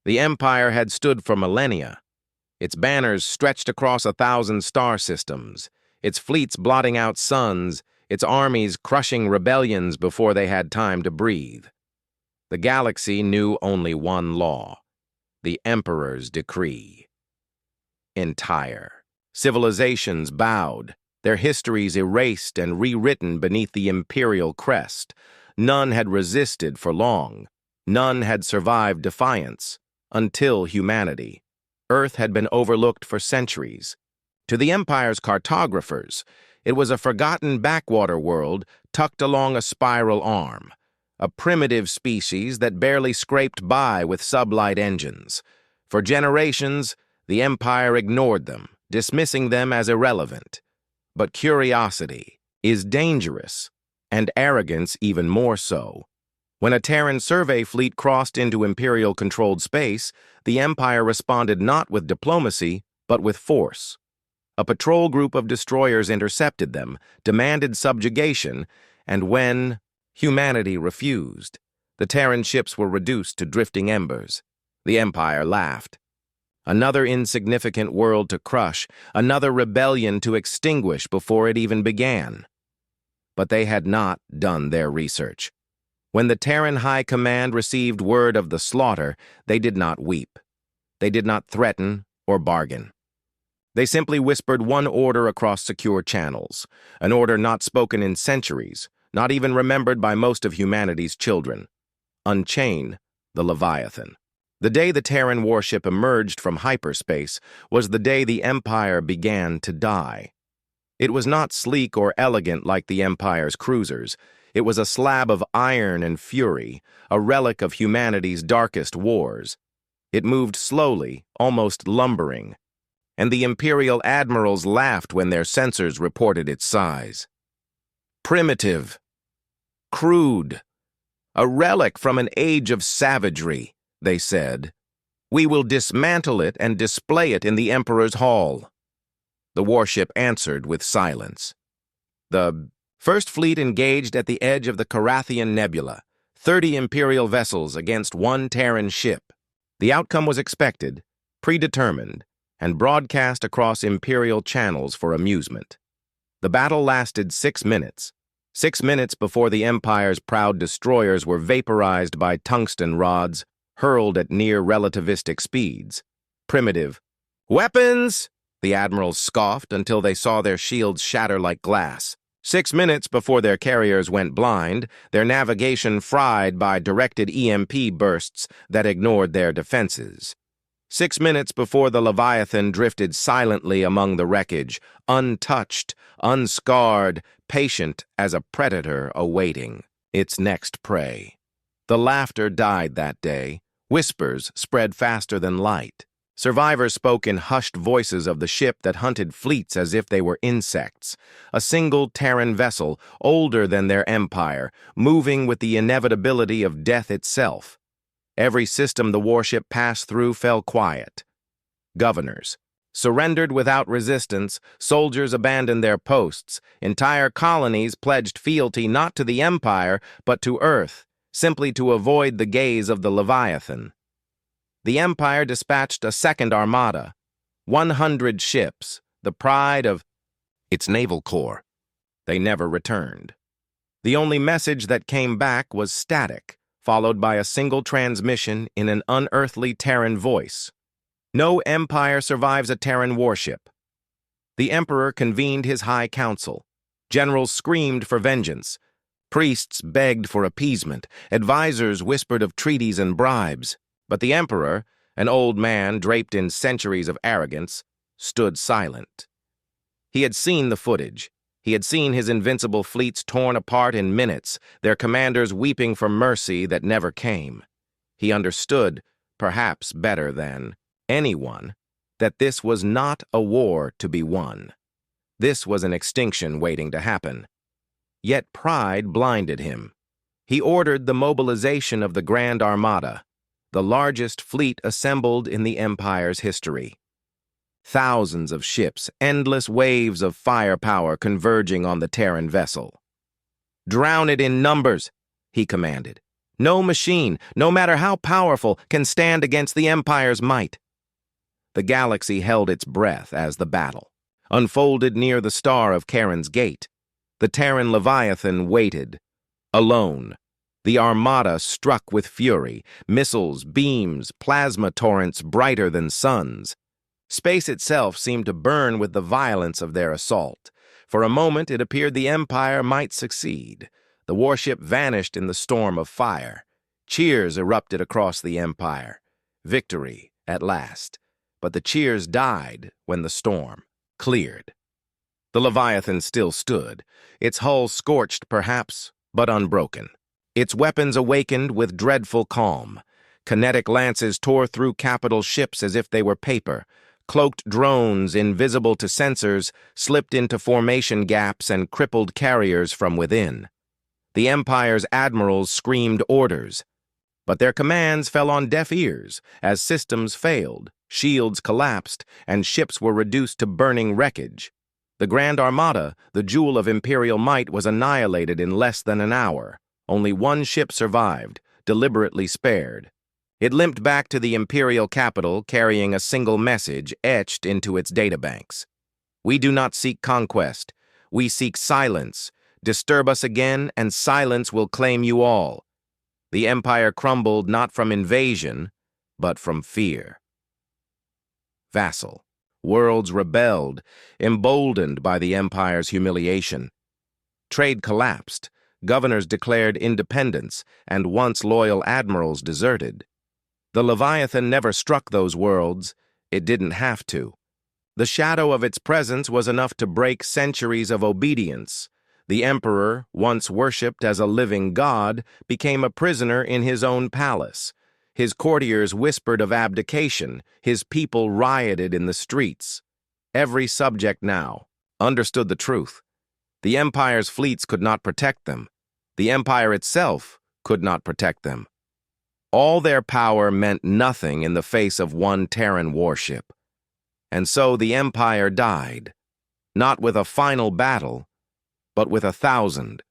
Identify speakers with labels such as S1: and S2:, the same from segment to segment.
S1: The Empire had stood for millennia, its banners stretched across 1,000 star systems, its fleets blotting out suns, its armies crushing rebellions before they had time to breathe. The galaxy knew only one law: the Emperor's decree. Entire civilizations bowed, their histories erased and rewritten beneath the imperial crest. None had resisted for long. None had survived defiance, until humanity. Earth had been overlooked for centuries. To the Empire's cartographers, it was a forgotten backwater world tucked along a spiral arm, a primitive species that barely scraped by with sublight engines. For generations, the Empire ignored them, dismissing them as irrelevant. But curiosity is dangerous, and arrogance even more so. When a Terran survey fleet crossed into Imperial-controlled space, the Empire responded not with diplomacy, but with force. A patrol group of destroyers intercepted them, demanded subjugation, and when humanity refused, the Terran ships were reduced to drifting embers. The Empire laughed. Another insignificant world to crush, another rebellion to extinguish before it even began. But they had not done their research. When the Terran High Command received word of the slaughter, they did not weep. They did not threaten or bargain. They simply whispered one order across secure channels, an order not spoken in centuries, not even remembered by most of humanity's children. Unchain the Leviathan. The day the Terran Warship emerged from hyperspace was the day the Empire began to die. It was not sleek or elegant like the Empire's cruisers. It was a slab of iron and fury, a relic of humanity's darkest wars. It moved slowly, almost lumbering, and the Imperial admirals laughed when their sensors reported its size. Primitive, crude, a relic from an age of savagery, they said. We will dismantle it and display it in the Emperor's hall. The warship answered with silence. The First Fleet engaged at the edge of the Carathian Nebula, 30 Imperial vessels against one Terran ship. The outcome was expected, predetermined, and broadcast across Imperial channels for amusement. The battle lasted 6 minutes. 6 minutes before the Empire's proud destroyers were vaporized by tungsten rods, hurled at near-relativistic speeds. Primitive. Weapons! The admirals scoffed until they saw their shields shatter like glass. 6 minutes before their carriers went blind, their navigation fried by directed EMP bursts that ignored their defenses. 6 minutes before the Leviathan drifted silently among the wreckage, untouched, unscarred, patient as a predator awaiting its next prey. The laughter died that day. Whispers spread faster than light. Survivors spoke in hushed voices of the ship that hunted fleets as if they were insects. A single Terran vessel, older than their empire, moving with the inevitability of death itself. Every system the warship passed through fell quiet. Governors surrendered without resistance, soldiers abandoned their posts, entire colonies pledged fealty not to the Empire, but to Earth, simply to avoid the gaze of the Leviathan. The Empire dispatched a second armada, 100 ships, the pride of its naval corps. They never returned. The only message that came back was static, followed by a single transmission in an unearthly Terran voice. No empire survives a Terran warship. The Emperor convened his high council. Generals screamed for vengeance. Priests begged for appeasement. Advisors whispered of treaties and bribes. But the Emperor, an old man draped in centuries of arrogance, stood silent. He had seen the footage. He had seen his invincible fleets torn apart in minutes, their commanders weeping for mercy that never came. He understood, perhaps better than anyone, that this was not a war to be won. This was an extinction waiting to happen. Yet pride blinded him. He ordered the mobilization of the Grand Armada, the largest fleet assembled in the Empire's history. Thousands of ships, endless waves of firepower converging on the Terran vessel. "Drown it in numbers," he commanded. No machine, no matter how powerful, can stand against the Empire's might. The galaxy held its breath as the battle unfolded near the star of Charon's gate. The Terran Leviathan waited, alone. The armada struck with fury, missiles, beams, plasma torrents brighter than suns. Space itself seemed to burn with the violence of their assault. For a moment it appeared the Empire might succeed. The warship vanished in the storm of fire. Cheers erupted across the Empire. Victory, at last. But the cheers died when the storm cleared. The Leviathan still stood, its hull scorched perhaps, but unbroken. Its weapons awakened with dreadful calm. Kinetic lances tore through capital ships as if they were paper. Cloaked drones, invisible to sensors, slipped into formation gaps and crippled carriers from within. The Empire's admirals screamed orders, but their commands fell on deaf ears as systems failed, shields collapsed, and ships were reduced to burning wreckage. The Grand Armada, the jewel of Imperial might, was annihilated in less than an hour. Only one ship survived, deliberately spared. It limped back to the Imperial capital carrying a single message etched into its databanks. We do not seek conquest. We seek silence. Disturb us again, and silence will claim you all. The Empire crumbled not from invasion, but from fear. Vassal. Worlds rebelled, emboldened by the Empire's humiliation. Trade collapsed. Governors declared independence, and once loyal admirals deserted. The Leviathan never struck those worlds. It didn't have to. The shadow of its presence was enough to break centuries of obedience. The Emperor, once worshipped as a living god, became a prisoner in his own palace. His courtiers whispered of abdication. His people rioted in the streets. Every subject now understood the truth. The Empire's fleets could not protect them. The Empire itself could not protect them. All their power meant nothing in the face of one Terran warship. And so the Empire died, not with a final battle, but with 1,000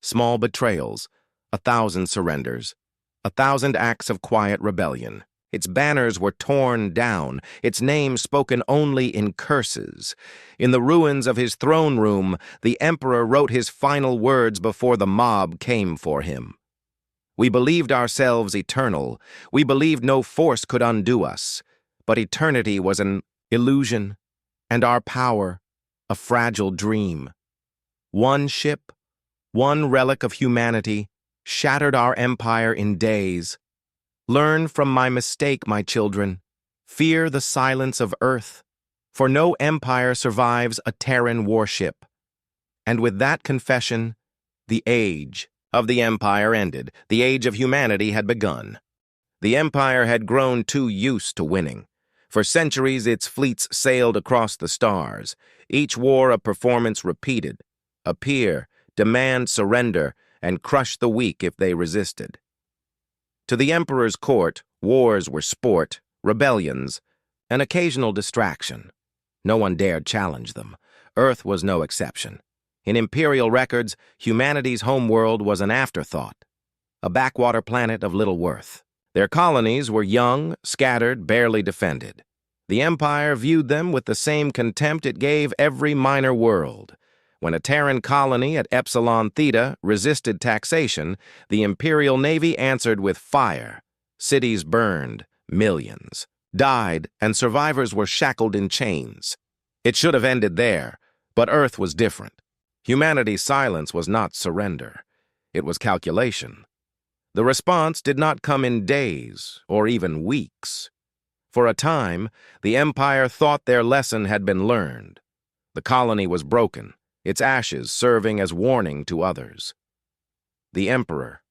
S1: small betrayals, 1,000 surrenders, 1,000 acts of quiet rebellion. Its banners were torn down, its name spoken only in curses. In the ruins of his throne room, the Emperor wrote his final words before the mob came for him. We believed ourselves eternal. We believed no force could undo us. But eternity was an illusion, and our power, a fragile dream. One ship, one relic of humanity, shattered our empire in days. Learn from my mistake, my children. Fear the silence of Earth, for no empire survives a Terran warship. And with that confession, the age of the Empire ended. The age of humanity had begun. The Empire had grown too used to winning. For centuries, its fleets sailed across the stars. Each war a performance repeated. Appear, demand surrender, and crush the weak if they resisted. To the Emperor's court, wars were sport, rebellions, an occasional distraction. No one dared challenge them. Earth was no exception. In imperial records, humanity's homeworld was an afterthought, a backwater planet of little worth. Their colonies were young, scattered, barely defended. The Empire viewed them with the same contempt it gave every minor world. When a Terran colony at Epsilon Theta resisted taxation, the Imperial Navy answered with fire. Cities burned, millions died, and survivors were shackled in chains. It should have ended there, but Earth was different. Humanity's silence was not surrender. It was calculation. The response did not come in days or even weeks. For a time, the Empire thought their lesson had been learned. The colony was broken, its ashes serving as warning to others. The Emperor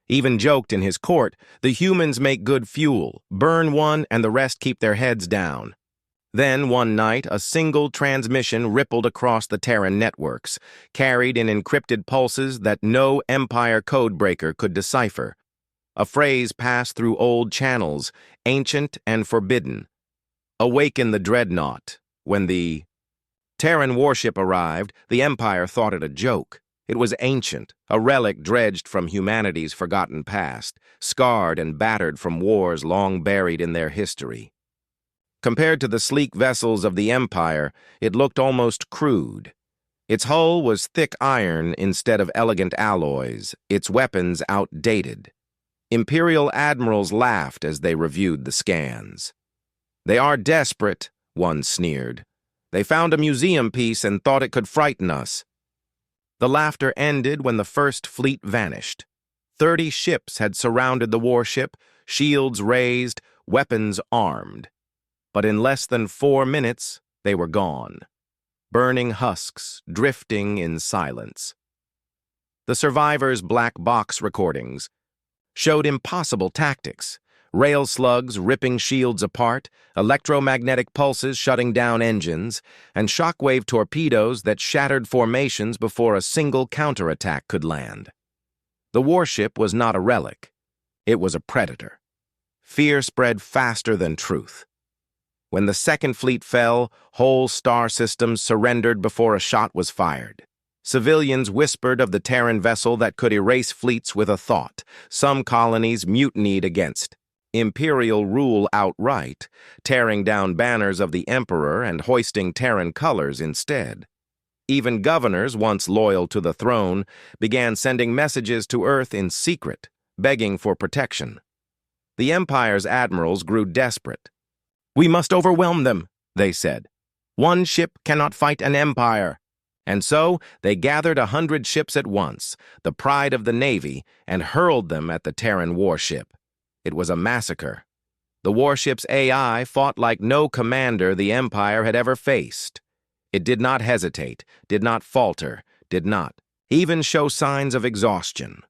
S1: even joked in his court, "The humans make good fuel. Burn one and the rest keep their heads down." Then, one night, a single transmission rippled across the Terran networks, carried in encrypted pulses that no Empire codebreaker could decipher. A phrase passed through old channels, ancient and forbidden. "Awaken the dreadnought." When the Terran warship arrived, the Empire thought it a joke. It was ancient, a relic dredged from humanity's forgotten past, scarred and battered from wars long buried in their history. Compared to the sleek vessels of the Empire, it looked almost crude. Its hull was thick iron instead of elegant alloys, its weapons outdated. Imperial admirals laughed as they reviewed the scans. "They are desperate," one sneered. "They found a museum piece and thought it could frighten us." The laughter ended when the first fleet vanished. 30 ships had surrounded the warship, shields raised, weapons armed. But in less than 4 minutes, they were gone. Burning husks, drifting in silence. The survivors' black box recordings showed impossible tactics: rail slugs ripping shields apart, electromagnetic pulses shutting down engines, and shockwave torpedoes that shattered formations before a single counterattack could land. The warship was not a relic. It was a predator. Fear spread faster than truth. When the second fleet fell, whole star systems surrendered before a shot was fired. Civilians whispered of the Terran vessel that could erase fleets with a thought. Some colonies mutinied against Imperial rule outright, tearing down banners of the Emperor and hoisting Terran colors instead. Even governors, once loyal to the throne, began sending messages to Earth in secret, begging for protection. The Empire's admirals grew desperate. "We must overwhelm them," they said. "One ship cannot fight an empire." And so they gathered 100 ships at once, the pride of the Navy, and hurled them at the Terran Warship. It was a massacre. The warship's AI fought like no commander the Empire had ever faced. It did not hesitate, did not falter, did not even show signs of exhaustion.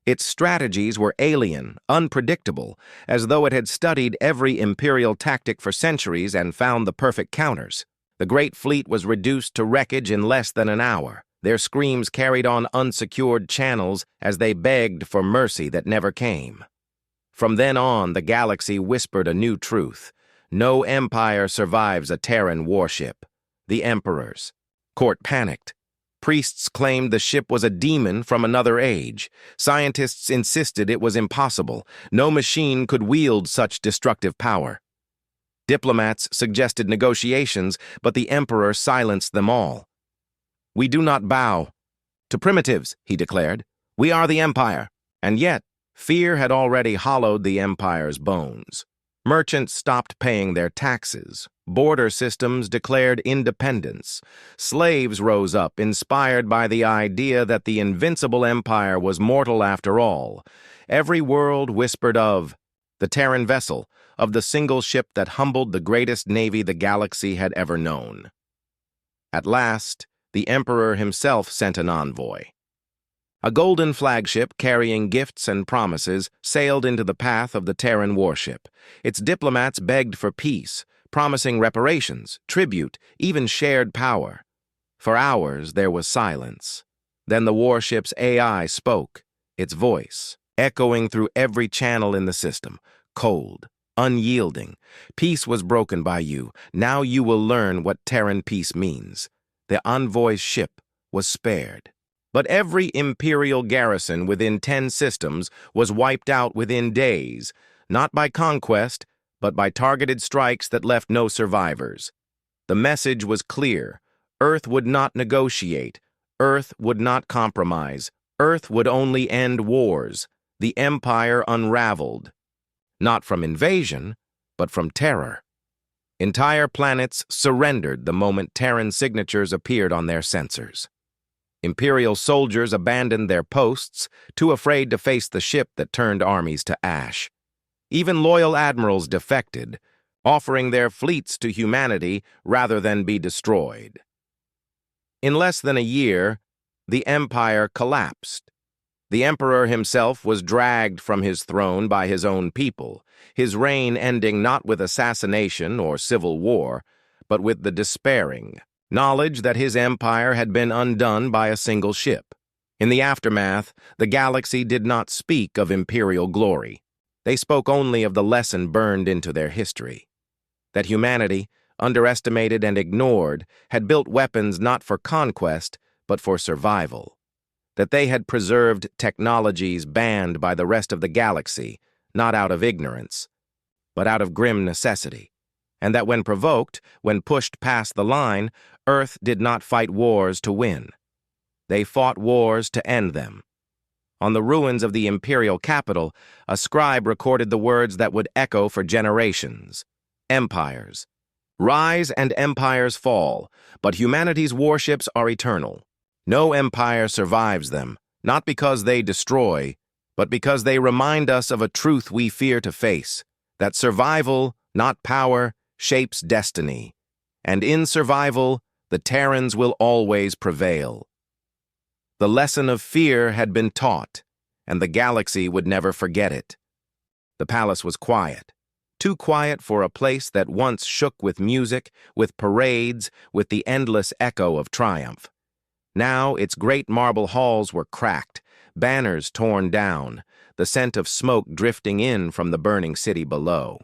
S1: Its strategies were alien, unpredictable, as though it had studied every Imperial tactic for centuries and found the perfect counters. The great fleet was reduced to wreckage in less than an hour. Their screams carried on unsecured channels as they begged for mercy that never came. From then on, the galaxy whispered a new truth. No empire survives a Terran warship. The Emperor's. Court panicked. Priests claimed the ship was a demon from another age. Scientists insisted it was impossible. No machine could wield such destructive power. Diplomats suggested negotiations, but the Emperor silenced them all. "We do not bow to primitives," he declared. "We are the Empire." And yet, fear had already hollowed the Empire's bones. Merchants stopped paying their taxes. Border systems declared independence. Slaves rose up, inspired by the idea that the invincible empire was mortal after all. Every world whispered of the Terran vessel, of the single ship that humbled the greatest navy the galaxy had ever known. At last, the Emperor himself sent an envoy. A golden flagship carrying gifts and promises sailed into the path of the Terran warship. Its diplomats begged for peace, promising reparations, tribute, even shared power. For hours there was silence. Then the warship's AI spoke, its voice echoing through every channel in the system, cold, unyielding. "Peace was broken by you. Now you will learn what Terran peace means." The envoy's ship was spared. But every Imperial garrison within 10 systems was wiped out within days, not by conquest, but by targeted strikes that left no survivors. The message was clear. Earth would not negotiate. Earth would not compromise. Earth would only end wars. The Empire unraveled. Not from invasion, but from terror. Entire planets surrendered the moment Terran signatures appeared on their sensors. Imperial soldiers abandoned their posts, too afraid to face the ship that turned armies to ash. Even loyal admirals defected, offering their fleets to humanity rather than be destroyed. In less than a year, the Empire collapsed. The Emperor himself was dragged from his throne by his own people, his reign ending not with assassination or civil war, but with the despairing knowledge that his empire had been undone by a single ship. In the aftermath, the galaxy did not speak of imperial glory. They spoke only of the lesson burned into their history. That humanity, underestimated and ignored, had built weapons not for conquest, but for survival. that they had preserved technologies banned by the rest of the galaxy, not out of ignorance, but out of grim necessity, and that when provoked, when pushed past the line, Earth did not fight wars to win. They fought wars to end them. On the ruins of the imperial capital, a scribe recorded the words that would echo for generations. Empires. Rise and empires fall, but humanity's warships are eternal. No empire survives them, not because they destroy, but because they remind us of a truth we fear to face, that survival, not power, shapes destiny. And in survival, the Terrans will always prevail. The lesson of fear had been taught, and the galaxy would never forget it. The palace was quiet, too quiet for a place that once shook with music, with parades, with the endless echo of triumph. Now its great marble halls were cracked, banners torn down, the scent of smoke drifting in from the burning city below.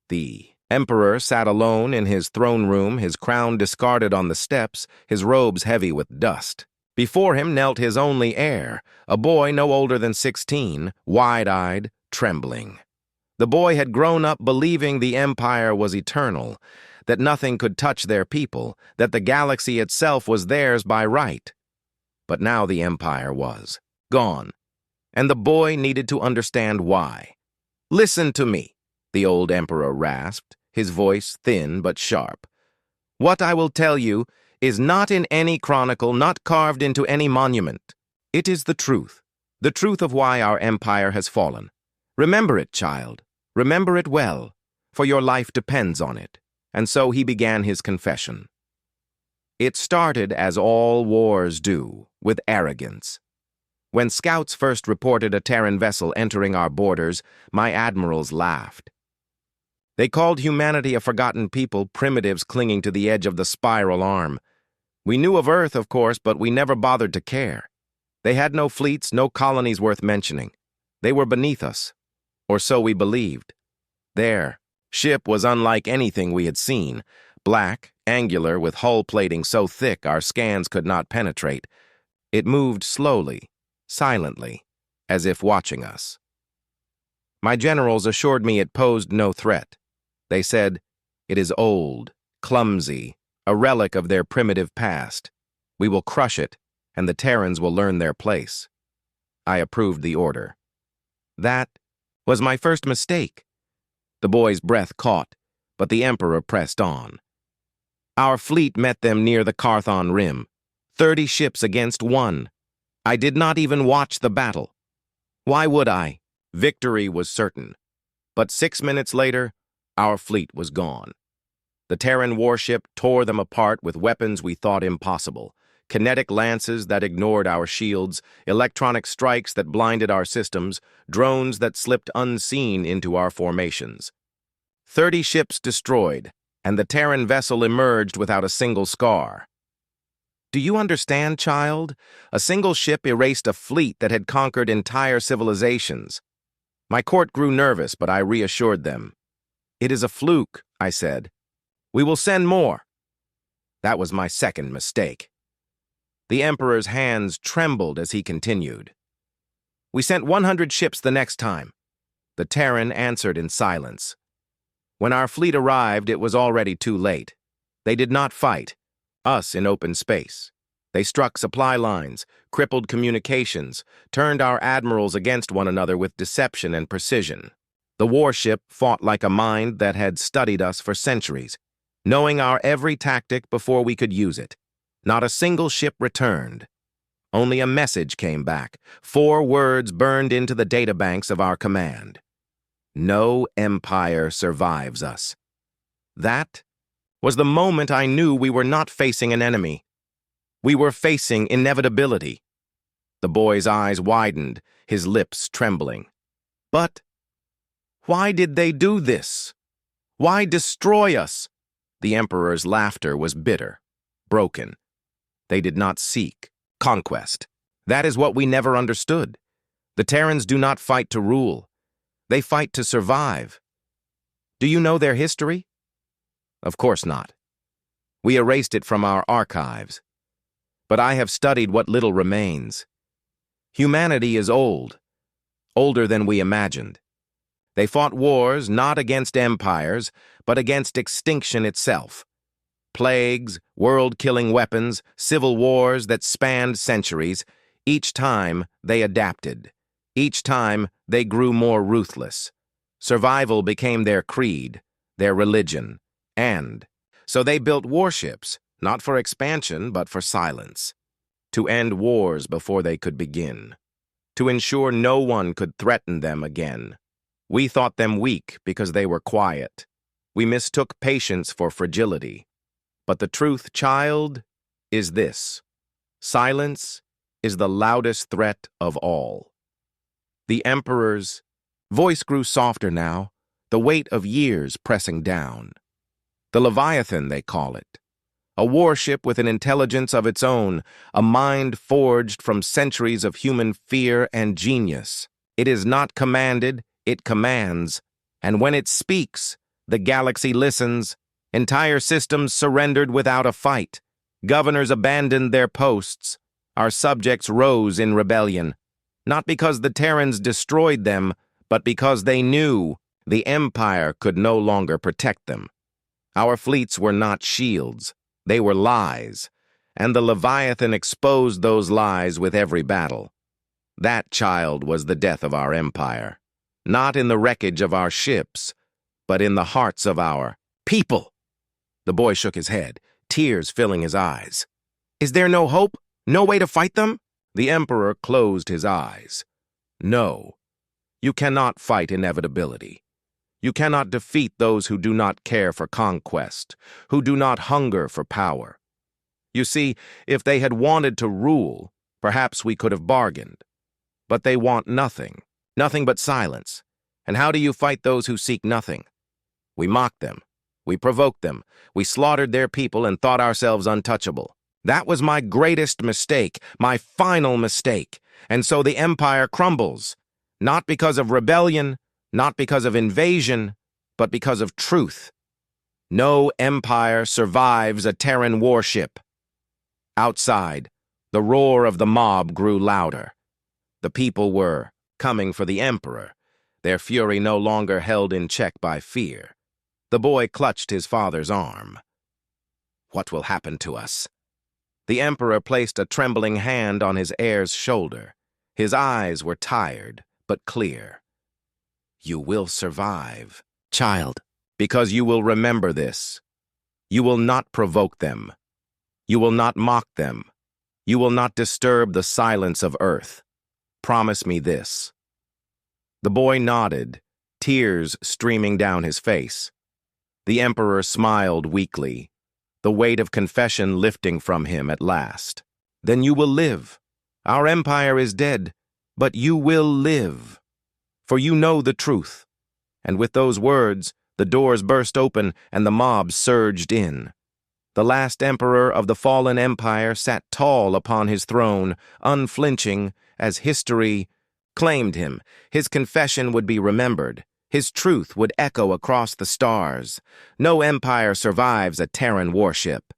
S1: The Emperor sat alone in his throne room, his crown discarded on the steps, his robes heavy with dust. Before him knelt his only heir, a boy no older than 16, wide-eyed, trembling. The boy had grown up believing the empire was eternal, that nothing could touch their people, that the galaxy itself was theirs by right. But now the empire was gone, and the boy needed to understand why. "Listen to me," the old emperor rasped, his voice thin but sharp. "What I will tell you is not in any chronicle, not carved into any monument. It is the truth of why our empire has fallen. Remember it, child. Remember it well, for your life depends on it." And so he began his confession. It started, as all wars do, with arrogance. When scouts first reported a Terran vessel entering our borders, my admirals laughed. They called humanity a forgotten people, primitives clinging to the edge of the spiral arm. We knew of Earth, of course, but we never bothered to care. They had no fleets, no colonies worth mentioning. They were beneath us, or so we believed. Their ship was unlike anything we had seen, black, angular, with hull plating so thick our scans could not penetrate. It moved slowly, silently, as if watching us. My generals assured me it posed no threat. They said, "It is old, clumsy, a relic of their primitive past. We will crush it, and the Terrans will learn their place." I approved the order. That was my first mistake. The boy's breath caught, but the Emperor pressed on. Our fleet met them near the Carthon Rim, 30 ships against 1. I did not even watch the battle. Why would I? Victory was certain. But 6 minutes later, our fleet was gone. The Terran Warship tore them apart with weapons we thought impossible. Kinetic lances that ignored our shields, electronic strikes that blinded our systems, drones that slipped unseen into our formations. 30 ships destroyed, and the Terran vessel emerged without a single scar. Do you understand, child? A single ship erased a fleet that had conquered entire civilizations. My court grew nervous, but I reassured them. "It is a fluke," I said. "We will send more." That was my second mistake. The Emperor's hands trembled as he continued. "We sent 100 ships the next time." The Terran answered in silence. When our fleet arrived, it was already too late. They did not fight, us in open space. They struck supply lines, crippled communications, turned our admirals against one another with deception and precision. The warship fought like a mind that had studied us for centuries, knowing our every tactic before we could use it. Not a single ship returned. Only a message came back, 4 words burned into the databanks of our command. No empire survives us. That was the moment I knew we were not facing an enemy. We were facing inevitability. The boy's eyes widened, his lips trembling. But why did they do this? Why destroy us? The Emperor's laughter was bitter, broken. They did not seek conquest. That is what we never understood. The Terrans do not fight to rule. They fight to survive. Do you know their history? Of course not. We erased it from our archives. But I have studied what little remains. Humanity is old, older than we imagined. They fought wars not against empires, but against extinction itself. Plagues, world-killing weapons, civil wars that spanned centuries. Each time they adapted. Each time they grew more ruthless. Survival became their creed, their religion, and so they built warships, not for expansion but for silence, to end wars before they could begin, to ensure no one could threaten them again. We thought them weak because they were quiet. We mistook patience for fragility. But the truth, child, is this: silence is the loudest threat of all. The Emperor's voice grew softer now, the weight of years pressing down. The Leviathan, they call it. A warship with an intelligence of its own, a mind forged from centuries of human fear and genius. It is not commanded, it commands. And when it speaks, the galaxy listens. Entire systems surrendered without a fight. Governors abandoned their posts. Our subjects rose in rebellion. Not because the Terrans destroyed them, but because they knew the Empire could no longer protect them. Our fleets were not shields. They were lies, and the Leviathan exposed those lies with every battle. That, child, was the death of our empire. Not in the wreckage of our ships, but in the hearts of our people. The boy shook his head, tears filling his eyes. Is there no hope? No way to fight them? The Emperor closed his eyes. No, you cannot fight inevitability. You cannot defeat those who do not care for conquest, who do not hunger for power. You see, if they had wanted to rule, perhaps we could have bargained. But they want nothing, nothing but silence. And how do you fight those who seek nothing? We mocked them. We provoked them. We slaughtered their people and thought ourselves untouchable. That was my greatest mistake, my final mistake. And so the empire crumbles, not because of rebellion, not because of invasion, but because of truth. No empire survives a Terran warship. Outside, the roar of the mob grew louder. The people were coming for the Emperor, their fury no longer held in check by fear. The boy clutched his father's arm. What will happen to us? The Emperor placed a trembling hand on his heir's shoulder. His eyes were tired, but clear. You will survive, child, because you will remember this. You will not provoke them. You will not mock them. You will not disturb the silence of Earth. Promise me this. The boy nodded, tears streaming down his face. The Emperor smiled weakly, the weight of confession lifting from him at last. Then you will live. Our empire is dead, but you will live. For you know the truth. And with those words, the doors burst open and the mob surged in. The last emperor of the fallen empire sat tall upon his throne, unflinching, as history claimed him. His confession would be remembered. His truth would echo across the stars. No empire survives a Terran warship.